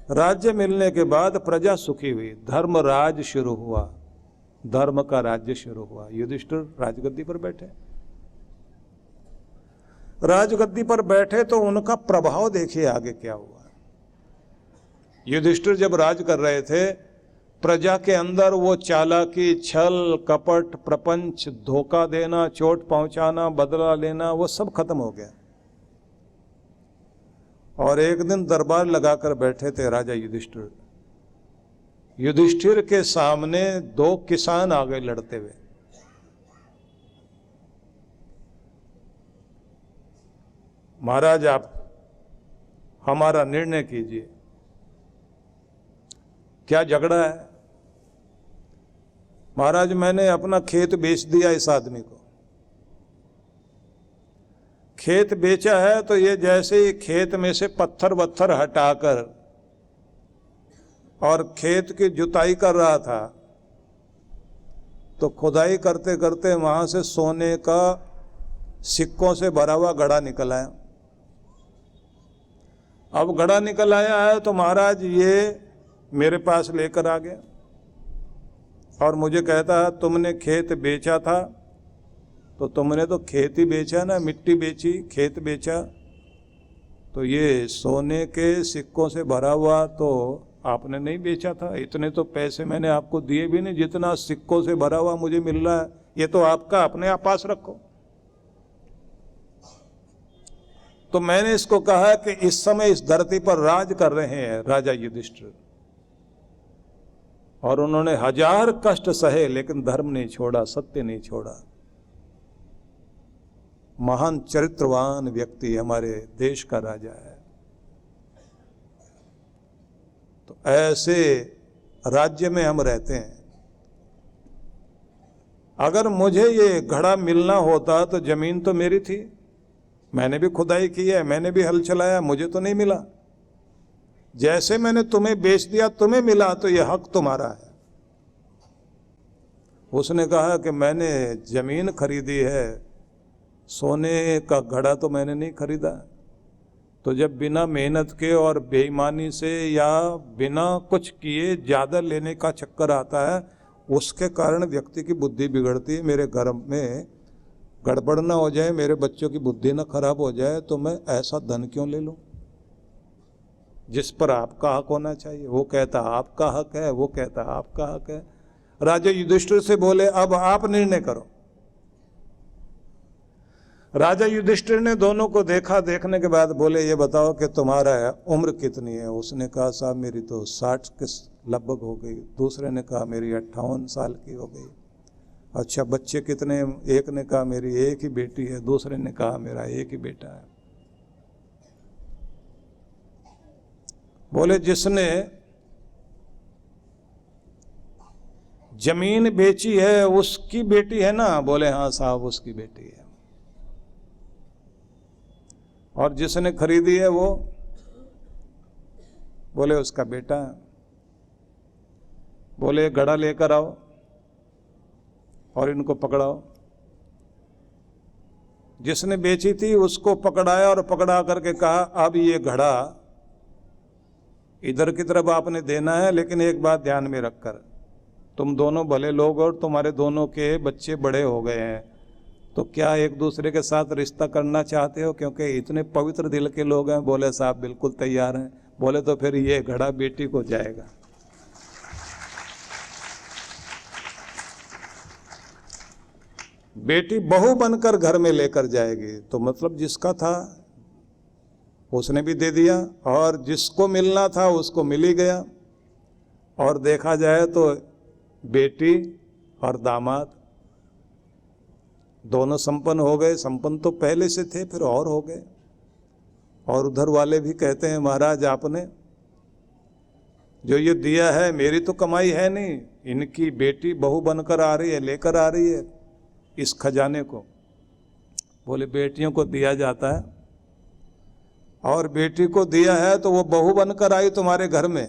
राज्य मिलने के बाद प्रजा सुखी हुई, धर्म राज शुरू हुआ, धर्म का राज्य शुरू हुआ। युधिष्ठिर राजगद्दी पर बैठे, राजगद्दी पर बैठे तो उनका प्रभाव देखिए आगे क्या हुआ। युधिष्ठिर जब राज कर रहे थे, प्रजा के अंदर वो चालाकी, छल, कपट, प्रपंच, धोखा देना, चोट पहुंचाना, बदला लेना, वो सब खत्म हो गया। और एक दिन दरबार लगाकर बैठे थे राजा युधिष्ठिर। युधिष्ठिर के सामने दो किसान आ गए लड़ते हुए। महाराज आप हमारा निर्णय कीजिए, क्या झगड़ा है? महाराज मैंने अपना खेत बेच दिया इस आदमी को। खेत बेचा है तो ये जैसे ही खेत में से पत्थर वत्थर हटाकर और खेत की जुताई कर रहा था तो खुदाई करते करते वहां से सोने का सिक्कों से भरा हुआ घड़ा निकल आया। अब घड़ा निकल आया है तो महाराज ये मेरे पास लेकर आ गया और मुझे कहता है तुमने खेत बेचा था, तो तुमने तो खेत ही बेचा ना, मिट्टी बेची, खेत बेचा, तो ये सोने के सिक्कों से भरा हुआ तो आपने नहीं बेचा था। इतने तो पैसे मैंने आपको दिए भी नहीं जितना सिक्कों से भरा हुआ मुझे मिल रहा है, ये तो आपका, अपने आप पास रखो। तो मैंने इसको कहा कि इस समय इस धरती पर राज कर रहे हैं राजा युधिष्ठिर, और उन्होंने 1000 कष्ट सहे लेकिन धर्म नहीं छोड़ा, सत्य नहीं छोड़ा। महान चरित्रवान व्यक्ति हमारे देश का राजा है। तो ऐसे राज्य में हम रहते हैं। अगर मुझे ये घड़ा मिलना होता तो जमीन तो मेरी थी, मैंने भी खुदाई की है, मैंने भी हल चलाया, मुझे तो नहीं मिला। जैसे मैंने तुम्हें बेच दिया तुम्हें मिला, तो यह हक तुम्हारा है। उसने कहा कि मैंने जमीन खरीदी है, सोने का घड़ा तो मैंने नहीं खरीदा। तो जब बिना मेहनत के और बेईमानी से या बिना कुछ किए ज्यादा लेने का चक्कर आता है, उसके कारण व्यक्ति की बुद्धि बिगड़ती है। मेरे घर में गड़बड़ ना हो जाए, मेरे बच्चों की बुद्धि ना खराब हो जाए, तो मैं ऐसा धन क्यों ले लूं जिस पर आपका हक होना चाहिए। वो कहता आपका हक है, वो कहता आपका हक है। राजा युधिष्ठिर से बोले अब आप निर्णय करो। राजा युधिष्ठिर ने दोनों को देखा, देखने के बाद बोले ये बताओ कि तुम्हारा उम्र कितनी है। उसने कहा साहब मेरी तो 60 के लगभग हो गई। दूसरे ने कहा मेरी 58 साल की हो गई। अच्छा बच्चे कितने? एक ने कहा मेरी एक ही बेटी है, दूसरे ने कहा मेरा एक ही बेटा है। बोले जिसने जमीन बेची है उसकी बेटी है ना? बोले हाँ साहब उसकी बेटी है। और जिसने खरीदी है वो? बोले उसका बेटा है। बोले घड़ा लेकर आओ और इनको पकड़ाओ। जिसने बेची थी उसको पकड़ाया और पकड़ा करके कहा अब ये घड़ा इधर की तरफ आपने देना है, लेकिन एक बात ध्यान में रखकर, तुम दोनों भले लोग और तुम्हारे दोनों के बच्चे बड़े हो गए हैं, तो क्या एक दूसरे के साथ रिश्ता करना चाहते हो? क्योंकि इतने पवित्र दिल के लोग हैं। बोले साहब बिल्कुल तैयार हैं। बोले तो फिर ये घड़ा बेटी को जाएगा। बेटी बहू बनकर घर में लेकर जाएगी। तो मतलब जिसका था उसने भी दे दिया और जिसको मिलना था उसको मिल ही गया। और देखा जाए तो बेटी और दामाद दोनों संपन्न हो गए। संपन्न तो पहले से थे, फिर और हो गए। और उधर वाले भी कहते हैं महाराज आपने जो ये दिया है मेरी तो कमाई है नहीं, इनकी बेटी बहू बनकर आ रही है, लेकर आ रही है इस खजाने को। बोले बेटियों को दिया जाता है, और बेटी को दिया है तो वो बहू बनकर आई तुम्हारे घर में,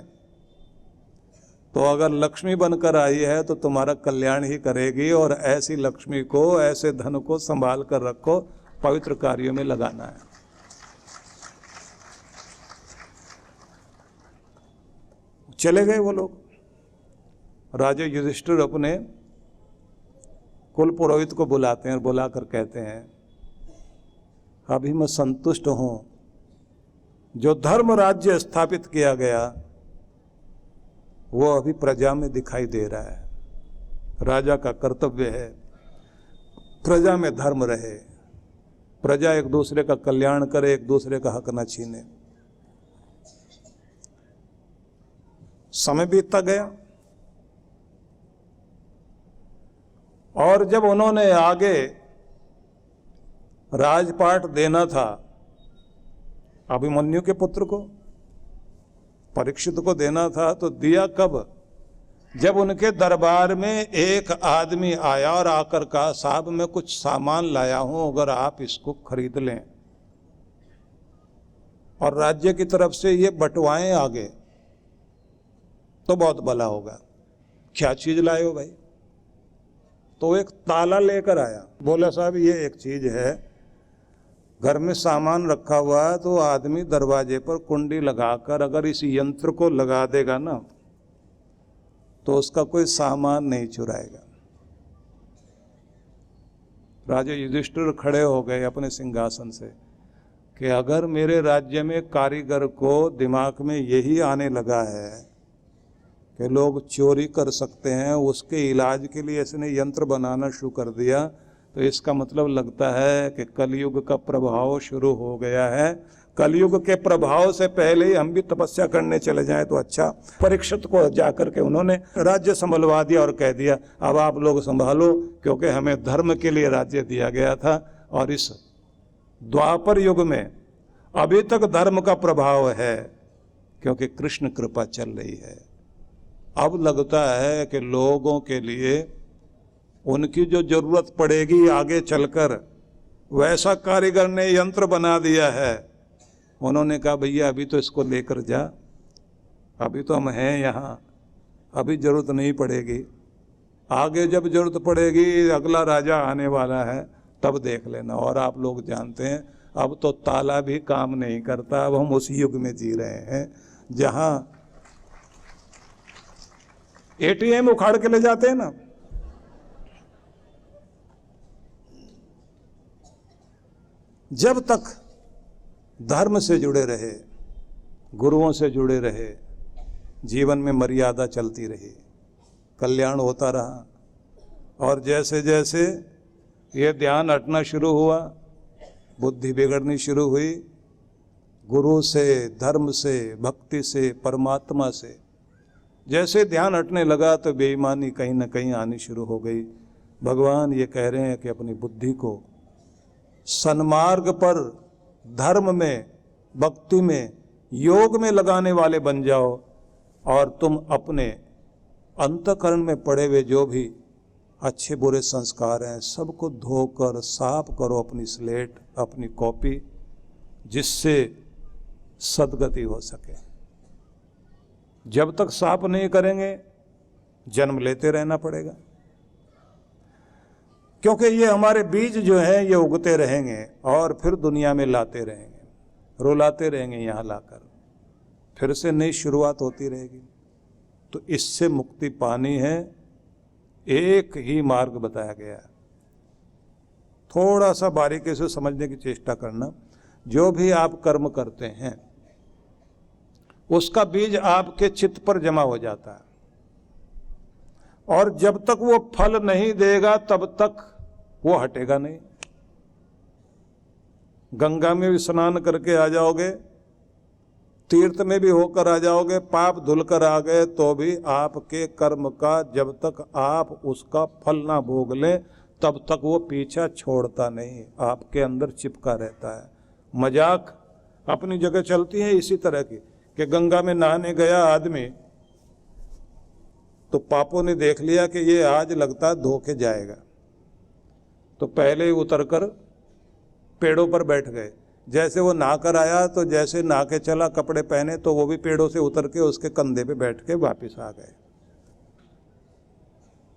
तो अगर लक्ष्मी बनकर आई है तो तुम्हारा कल्याण ही करेगी। और ऐसी लक्ष्मी को, ऐसे धन को संभाल कर रखो, पवित्र कार्यों में लगाना है। चले गए वो लोग। राजा युधिष्ठिर अपने कुल पुरोहित को बुलाते हैं और बुलाकर कहते हैं, अभी मैं संतुष्ट हूं, जो धर्म राज्य स्थापित किया गया वो अभी प्रजा में दिखाई दे रहा है। राजा का कर्तव्य है प्रजा में धर्म रहे, प्रजा एक दूसरे का कल्याण करे, एक दूसरे का हक न छीने। समय बीतता गया और जब उन्होंने आगे राजपाट देना था अभिमन्यु के पुत्र को, परीक्षित को देना था, तो दिया कब? जब उनके दरबार में एक आदमी आया और आकर कहा, साहब मैं कुछ सामान लाया हूं, अगर आप इसको खरीद लें और राज्य की तरफ से ये बंटवाएं आगे तो बहुत भला होगा। क्या चीज लाए हो भाई? तो एक ताला लेकर आया, बोला साहब ये एक चीज है, घर में सामान रखा हुआ है, तो आदमी दरवाजे पर कुंडी लगाकर अगर इस यंत्र को लगा देगा ना तो उसका कोई सामान नहीं चुराएगा। राजा युधिष्ठिर खड़े हो गए अपने सिंहासन से कि अगर मेरे राज्य में कारीगर को दिमाग में यही आने लगा है कि लोग चोरी कर सकते हैं, उसके इलाज के लिए इसने यंत्र बनाना शुरू कर दिया, तो इसका मतलब लगता है कि कलयुग का प्रभाव शुरू हो गया है। कलयुग के प्रभाव से पहले ही हम भी तपस्या करने चले जाएं तो अच्छा। परीक्षित को जाकर के उन्होंने राज्य संभलवा दिया और कह दिया, अब आप लोग संभालो, क्योंकि हमें धर्म के लिए राज्य दिया गया था और इस द्वापर युग में अभी तक धर्म का प्रभाव है, क्योंकि कृष्ण कृपा चल रही है। अब लगता है कि लोगों के लिए उनकी जो जरूरत पड़ेगी आगे चलकर, वैसा कारीगर ने यंत्र बना दिया है। उन्होंने कहा, भैया अभी तो इसको लेकर जा, अभी तो हम हैं यहाँ, अभी जरूरत नहीं पड़ेगी, आगे जब जरूरत पड़ेगी, अगला राजा आने वाला है तब देख लेना। और आप लोग जानते हैं अब तो ताला भी काम नहीं करता। अब हम उस युग में जी रहे हैं जहाँ एटीएम उखाड़ के ले जाते हैं ना, जब तक धर्म से जुड़े रहे, गुरुओं से जुड़े रहे, जीवन में मर्यादा चलती रही, कल्याण होता रहा। और जैसे जैसे ये ध्यान हटना शुरू हुआ, बुद्धि बिगड़नी शुरू हुई, गुरु से, धर्म से, भक्ति से, परमात्मा से जैसे ध्यान हटने लगा तो बेईमानी कहीं ना कहीं आनी शुरू हो गई। भगवान ये कह रहे हैं कि अपनी बुद्धि को सन्मार्ग पर, धर्म में, भक्ति में, योग में लगाने वाले बन जाओ और तुम अपने अंतःकरण में पड़े हुए जो भी अच्छे बुरे संस्कार हैं सबको धोकर साफ करो अपनी स्लेट, अपनी कॉपी, जिससे सद्गति हो सके। जब तक साफ नहीं करेंगे जन्म लेते रहना पड़ेगा, क्योंकि ये हमारे बीज जो हैं ये उगते रहेंगे और फिर दुनिया में लाते रहेंगे, रुलाते रहेंगे, यहाँ लाकर फिर से नई शुरुआत होती रहेगी। तो इससे मुक्ति पानी है, एक ही मार्ग बताया गया है। थोड़ा सा बारीकी से समझने की चेष्टा करना। जो भी आप कर्म करते हैं उसका बीज आपके चित्त पर जमा हो जाता है, और जब तक वो फल नहीं देगा तब तक वो हटेगा नहीं। गंगा में भी स्नान करके आ जाओगे, तीर्थ में भी होकर आ जाओगे, पाप धुल कर आ गए तो भी आपके कर्म का जब तक आप उसका फल ना भोग लें तब तक वो पीछा छोड़ता नहीं, आपके अंदर चिपका रहता है। मजाक अपनी जगह चलती है इसी तरह की कि गंगा में नहाने गया आदमी तो पापों ने देख लिया कि ये आज लगता है धो के जाएगा, तो पहले ही उतरकर पेड़ों पर बैठ गए। जैसे वो नहाकर आया तो जैसे नहा के चला, कपड़े पहने, तो वो भी पेड़ों से उतर के उसके कंधे पे बैठ के वापिस आ गए।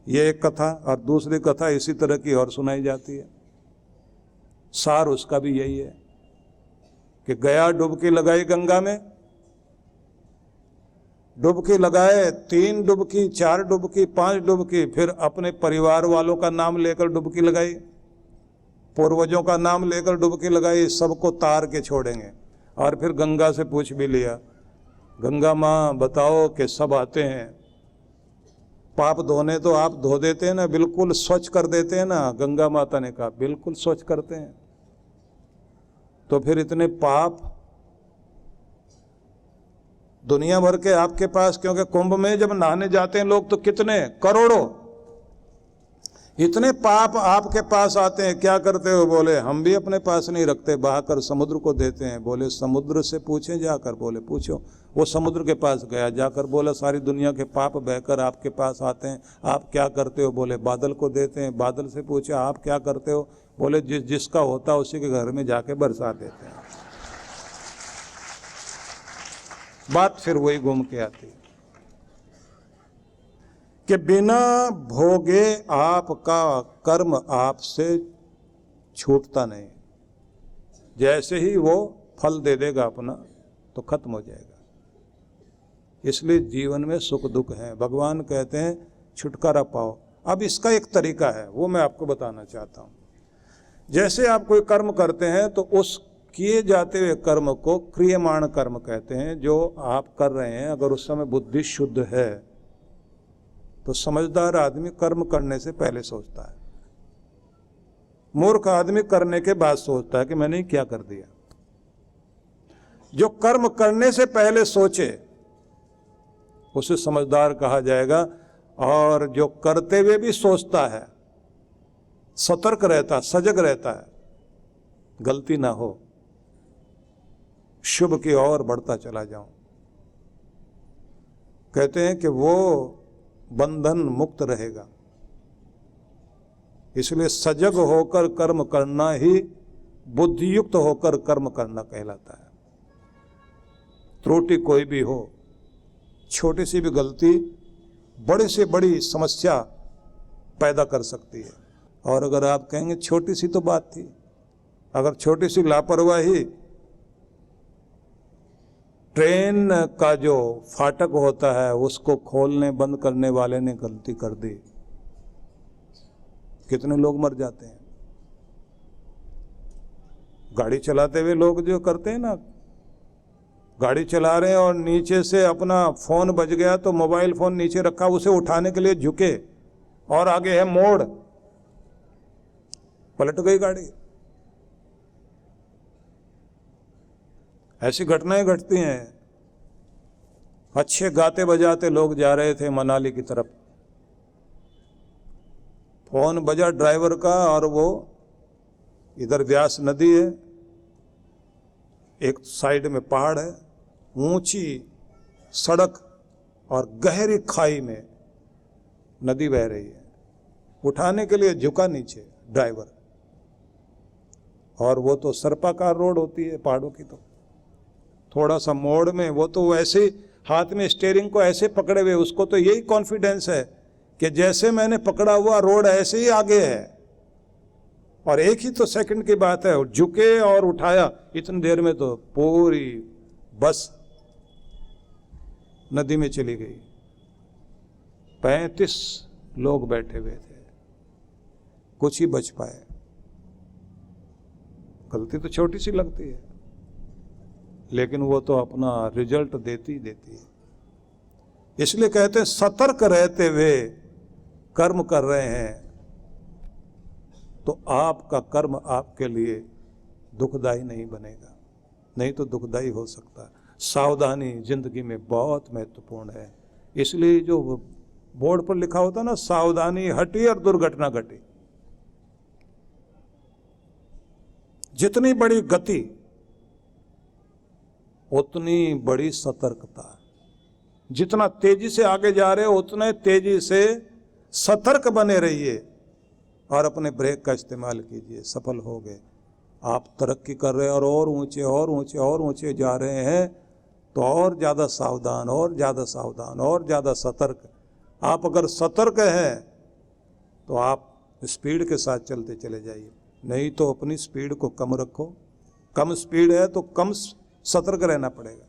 ये एक कथा। और दूसरी कथा इसी तरह की और सुनाई जाती है। सार उसका भी यही है कि गया, डुबकी लगाई गंगा में, डुबकी लगाए, 3 डुबकी, 4 डुबकी, 5 डुबकी, फिर अपने परिवार वालों का नाम लेकर डुबकी लगाई, पूर्वजों का नाम लेकर डुबकी लगाई, सबको तार के छोड़ेंगे। और फिर गंगा से पूछ भी लिया, गंगा माँ बताओ कि सब आते हैं पाप धोने, तो आप धो देते हैं ना, बिल्कुल स्वच्छ कर देते हैं ना। गंगा माता ने कहा बिल्कुल स्वच्छ करते हैं। तो फिर इतने पाप दुनिया भर के आपके पास, क्योंकि कुंभ में जब नहाने जाते हैं लोग तो कितने करोड़ों, इतने पाप आपके पास आते हैं, क्या करते हो? बोले हम भी अपने पास नहीं रखते, बहाकर समुद्र को देते हैं। बोले समुद्र से पूछें जाकर। बोले पूछो। वो समुद्र के पास गया, जाकर बोला सारी दुनिया के पाप बहकर आपके पास आते हैं, आप क्या करते हो? बोले बादल को देते हैं। बादल से पूछा आप क्या करते हो? बोले जिसका होता उसी के घर में जाके बरसा देते हैं। बात फिर वही घूम के आती है कि बिना भोगे आपका कर्म आपसे छूटता नहीं। जैसे ही वो फल दे देगा अपना तो खत्म हो जाएगा। इसलिए जीवन में सुख दुख है। भगवान कहते हैं छुटकारा पाओ। अब इसका एक तरीका है, वो मैं आपको बताना चाहता हूँ। जैसे आप कोई कर्म करते हैं तो उस किए जाते हुए कर्म को क्रियमाण कर्म कहते हैं। जो आप कर रहे हैं, अगर उस समय बुद्धि शुद्ध है तो समझदार आदमी कर्म करने से पहले सोचता है। मूर्ख आदमी करने के बाद सोचता है कि मैंने क्या कर दिया। जो कर्म करने से पहले सोचे उसे समझदार कहा जाएगा, और जो करते हुए भी सोचता है, सतर्क रहता, सजग रहता है, गलती ना हो, शुभ की ओर बढ़ता चला जाऊं, कहते हैं कि वो बंधन मुक्त रहेगा। इसलिए सजग होकर कर्म करना ही बुद्धियुक्त होकर कर्म करना कहलाता है। त्रुटि कोई भी हो, छोटी सी भी गलती बड़ी से बड़ी समस्या पैदा कर सकती है। और अगर आप कहेंगे छोटी सी तो बात थी, अगर छोटी सी लापरवाही, ट्रेन का जो फाटक होता है उसको खोलने बंद करने वाले ने गलती कर दी, कितने लोग मर जाते हैं। गाड़ी चलाते हुए लोग जो करते हैं ना, गाड़ी चला रहे हैं और नीचे से अपना फोन बज गया तो मोबाइल फोन नीचे रखा, उसे उठाने के लिए झुके और आगे है मोड़, पलट गई गाड़ी। ऐसी घटनाएं घटती हैं। अच्छे गाते बजाते लोग जा रहे थे मनाली की तरफ, फोन बजा ड्राइवर का और वो इधर व्यास नदी है, एक साइड में पहाड़ है, ऊंची सड़क और गहरी खाई में नदी बह रही है। उठाने के लिए झुका नीचे ड्राइवर, और वो तो सर्पाकार रोड होती है पहाड़ों की, तो थोड़ा सा मोड़ में वो तो वैसे हाथ में स्टीयरिंग को ऐसे पकड़े हुए, उसको तो यही कॉन्फिडेंस है कि जैसे मैंने पकड़ा हुआ रोड ऐसे ही आगे है, और एक ही तो सेकंड की बात है, झुके और उठाया, इतनी देर में तो पूरी बस नदी में चली गई। 35 लोग बैठे हुए थे, कुछ ही बच पाए। गलती तो छोटी सी लगती है, लेकिन वो तो अपना रिजल्ट देती है। इसलिए कहते हैं सतर्क रहते हुए कर्म कर रहे हैं तो आपका कर्म आपके लिए दुखदाई नहीं बनेगा, नहीं तो दुखदाई हो सकता है। सावधानी जिंदगी में बहुत महत्वपूर्ण है। इसलिए जो बोर्ड पर लिखा होता है ना, सावधानी हटी और दुर्घटना घटी। जितनी बड़ी गति उतनी बड़ी सतर्कता। जितना तेजी से आगे जा रहे हो उतने तेजी से सतर्क बने रहिए और अपने ब्रेक का इस्तेमाल कीजिए। सफल हो गए, आप तरक्की कर रहे हैं और ऊंचे और ऊंचे और ऊंचे जा रहे हैं, तो और ज़्यादा सावधान, और ज़्यादा सावधान, और ज़्यादा सतर्क। आप अगर सतर्क हैं तो आप स्पीड के साथ चलते चले जाइए, नहीं तो अपनी स्पीड को कम रखो। कम स्पीड है तो कम सतर्क रहना पड़ेगा।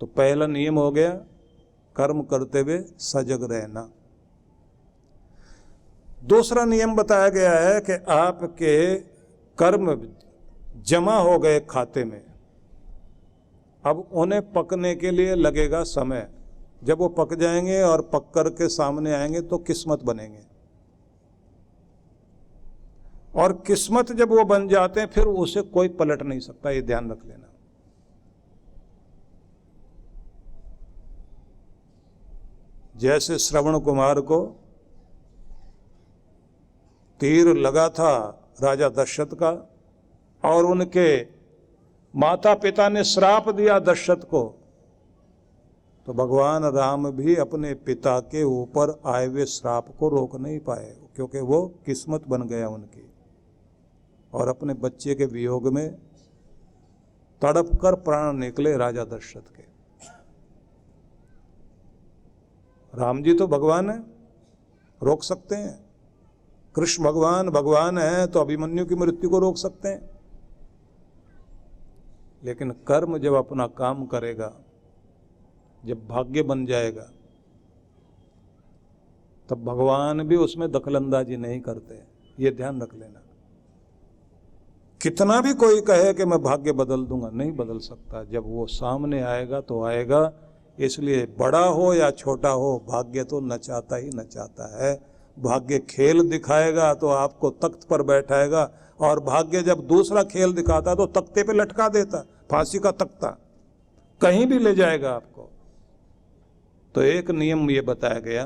तो पहला नियम हो गया कर्म करते हुए सजग रहना। दूसरा नियम बताया गया है कि आपके कर्म जमा हो गए खाते में, अब उन्हें पकने के लिए लगेगा समय। जब वो पक जाएंगे और पक कर के सामने आएंगे तो किस्मत बनेंगे, और किस्मत जब वो बन जाते हैं फिर उसे कोई पलट नहीं सकता, ये ध्यान रख लेना। जैसे श्रवण कुमार को तीर लगा था राजा दशरथ का, और उनके माता पिता ने श्राप दिया दशरथ को, तो भगवान राम भी अपने पिता के ऊपर आए हुए श्राप को रोक नहीं पाए, क्योंकि वो किस्मत बन गया उनकी, और अपने बच्चे के वियोग में तड़प कर प्राण निकले राजा दशरथ के। राम जी तो भगवान है, रोक सकते हैं। कृष्ण भगवान है तो अभिमन्यु की मृत्यु को रोक सकते हैं। लेकिन कर्म जब अपना काम करेगा, जब भाग्य बन जाएगा, तब भगवान भी उसमें दखलंदाजी नहीं करते, ये ध्यान रख लेना। कितना भी कोई कहे कि मैं भाग्य बदल दूंगा, नहीं बदल सकता। जब वो सामने आएगा तो आएगा। इसलिए बड़ा हो या छोटा हो, भाग्य तो नचाता ही नचाता है। भाग्य खेल दिखाएगा तो आपको तख्त पर बैठाएगा, और भाग्य जब दूसरा खेल दिखाता तो तख्ते पे लटका देता, फांसी का तख्ता, कहीं भी ले जाएगा आपको। तो एक नियम ये बताया गया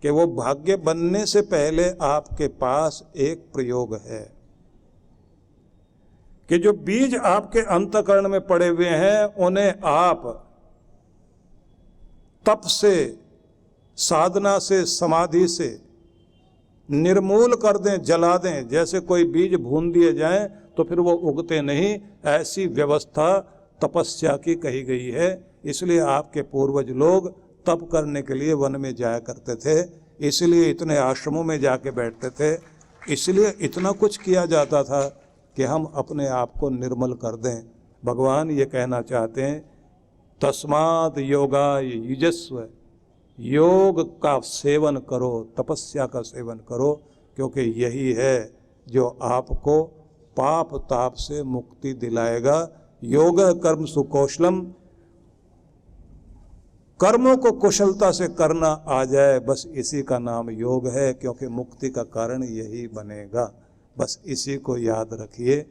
कि वो भाग्य बनने से पहले आपके पास एक प्रयोग है कि जो बीज आपके अंतःकरण में पड़े हुए हैं उन्हें आप तप से, साधना से, समाधि से निर्मूल कर दें, जला दें। जैसे कोई बीज भून दिए जाएं तो फिर वो उगते नहीं, ऐसी व्यवस्था तपस्या की कही गई है। इसलिए आपके पूर्वज लोग तप करने के लिए वन में जाया करते थे, इसलिए इतने आश्रमों में जाके बैठते थे, इसलिए इतना कुछ किया जाता था कि हम अपने आप को निर्मल कर दें। भगवान ये कहना चाहते हैं, तस्मात् योगाय युजस्व, योग का सेवन करो, तपस्या का सेवन करो, क्योंकि यही है जो आपको पाप ताप से मुक्ति दिलाएगा। योग कर्म सुकौशलम, कर्मों को कुशलता से करना आ जाए, बस इसी का नाम योग है, क्योंकि मुक्ति का कारण यही बनेगा। बस इसी को याद रखिए।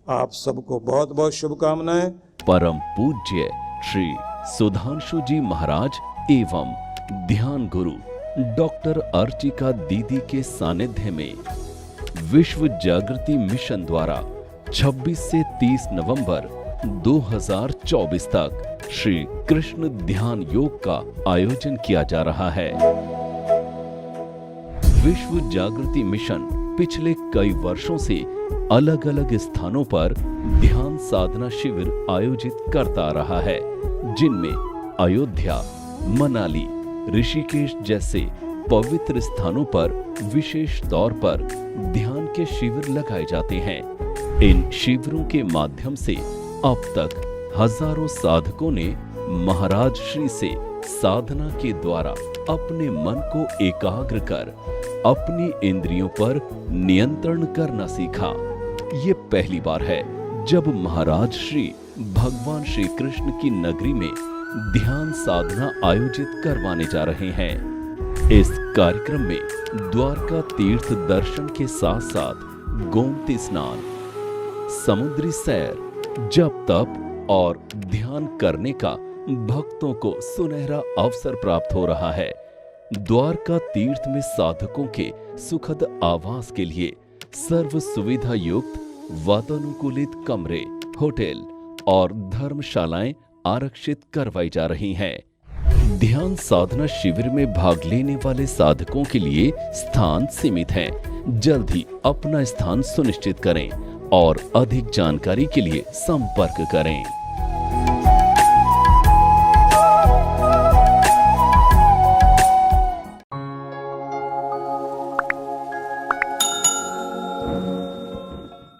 आप सबको बहुत बहुत शुभकामनाएं। परम पूज्य श्री सुधांशु जी महाराज एवं ध्यान गुरु डॉक्टर अर्चिका दीदी के सानिध्य में विश्व जागृति मिशन द्वारा 26 से 30 नवंबर 2024 तक श्री कृष्ण ध्यान योग का आयोजन किया जा रहा है। विश्व जागृति मिशन पिछले कई वर्षों से अलग अलग स्थानों पर ध्यान साधना शिविर आयोजित करता आ रहा है, जिनमें अयोध्या, मनाली, ऋषिकेश जैसे पवित्र स्थानों पर विशेष तौर पर ध्यान के शिविर लगाए जाते हैं। इन शिविरों के माध्यम से अब तक हजारों साधकों ने महाराज श्री से साधना के द्वारा अपने मन को एकाग्र कर अपनी इंद्रियों पर नियंत्रण करना सीखा। ये पहली बार है जब महाराज श्री भगवान श्री कृष्ण की नगरी में ध्यान साधना आयोजित करवाने जा रहे हैं। इस कार्यक्रम में द्वारका तीर्थ दर्शन के साथ साथ गोमती स्नान, समुद्री सैर, जप तप और ध्यान करने का भक्तों को सुनहरा अवसर प्राप्त हो रहा है। द्वारका तीर्थ में साधकों के सुखद आवास के लिए सर्व सुविधा युक्त वातानुकूलित कमरे, होटल और धर्मशालाएं आरक्षित करवाई जा रही हैं। ध्यान साधना शिविर में भाग लेने वाले साधकों के लिए स्थान सीमित हैं। जल्द ही अपना स्थान सुनिश्चित करें और अधिक जानकारी के लिए संपर्क करें।